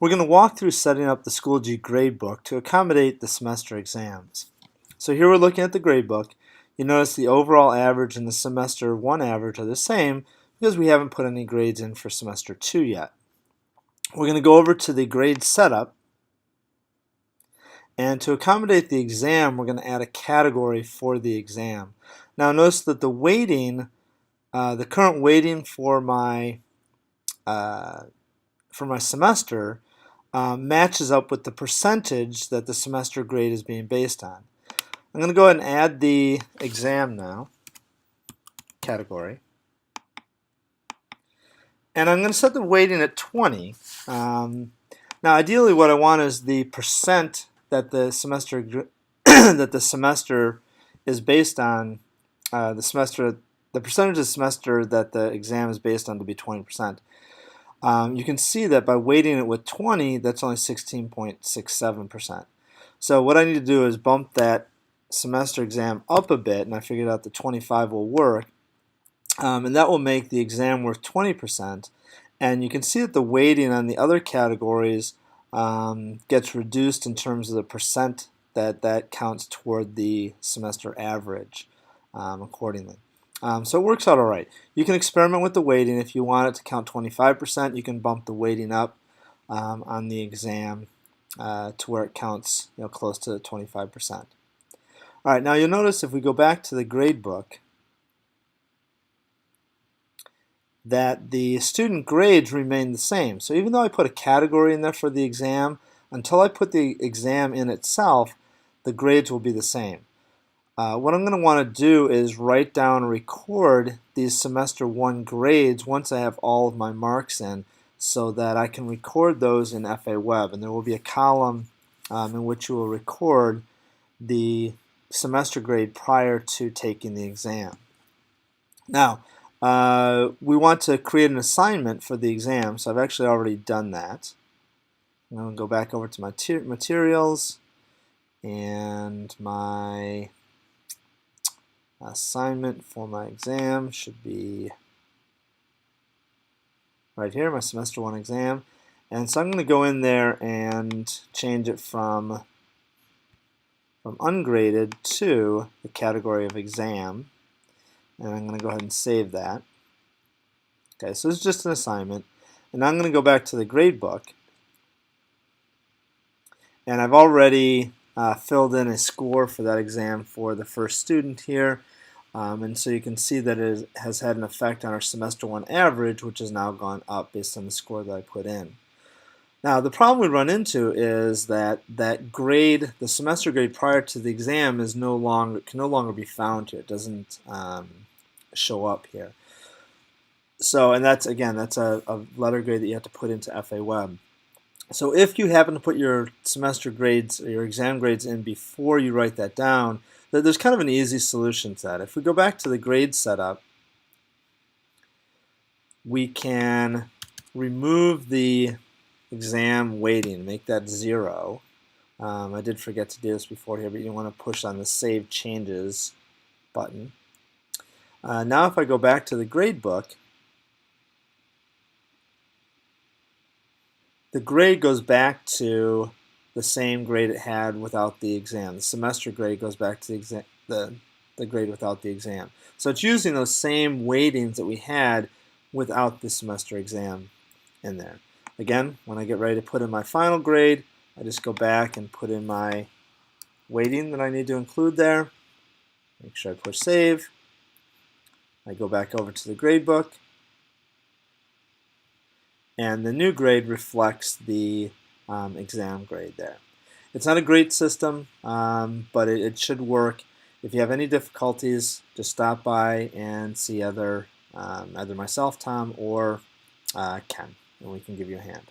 We're going to walk through setting up the Schoology Gradebook to accommodate the semester exams. So here we're looking at the gradebook. You notice the overall average and the semester 1 average are the same because we haven't put any grades in for semester 2 yet. We're going to go over to the grade setup, and to accommodate the exam we're going to add a category for the exam. Now notice that the weighting, the current weighting for my semester matches up with the percentage that the semester grade is being based on. I'm going to go ahead and add the exam now, category. And I'm going to set the weighting at 20. Now ideally what I want is the percent that the semester is based on, the percentage of the semester that the exam is based on to be 20%. You can see that by weighting it with 20, that's only 16.67%. So what I need to do is bump that semester exam up a bit, and I figured out that 25 will work, and that will make the exam worth 20%. And you can see that the weighting on the other categories gets reduced in terms of the percent that counts toward the semester average accordingly. So it works out all right. You can experiment with the weighting. If you want it to count 25%, you can bump the weighting up on the exam to where it counts close to 25%. All right, now you'll notice if we go back to the gradebook that the student grades remain the same. So even though I put a category in there for the exam, until I put the exam in itself, the grades will be the same. What I'm going to want to do is write down and record these semester 1 grades once I have all of my marks in, so that I can record those in FA Web, and there will be a column in which you will record the semester grade prior to taking the exam. Now we want to create an assignment for the exam, so I've actually already done that. I'm going to go back over to my materials, and my assignment for my exam should be right here, my semester 1 exam. And so I'm going to go in there and change it from ungraded to the category of exam, and I'm going to go ahead and save that. Okay, so it's just an assignment, and now I'm going to go back to the gradebook, and I've already filled in a score for that exam for the first student here, and so you can see that it has had an effect on our semester 1 average, which has now gone up based on the score that I put in. Now the problem we run into is that grade, the semester grade prior to the exam, can no longer be found here. It doesn't show up here. So, and that's a letter grade that you have to put into FA Web. So if you happen to put your semester grades or your exam grades in before you write that down, there's kind of an easy solution to that. If we go back to the grade setup, we can remove the exam weighting, make that 0. I did forget to do this before here, but you want to push on the Save Changes button. Now if I go back to the gradebook, the grade goes back to the same grade it had without the exam. The semester grade goes back to the grade without the exam. So it's using those same weightings that we had without the semester exam in there. Again, when I get ready to put in my final grade, I just go back and put in my weighting that I need to include there. Make sure I push Save. I go back over to the gradebook, and the new grade reflects the exam grade there. It's not a great system, but it should work. If you have any difficulties, just stop by and see either myself, Tom, or Ken, and we can give you a hand.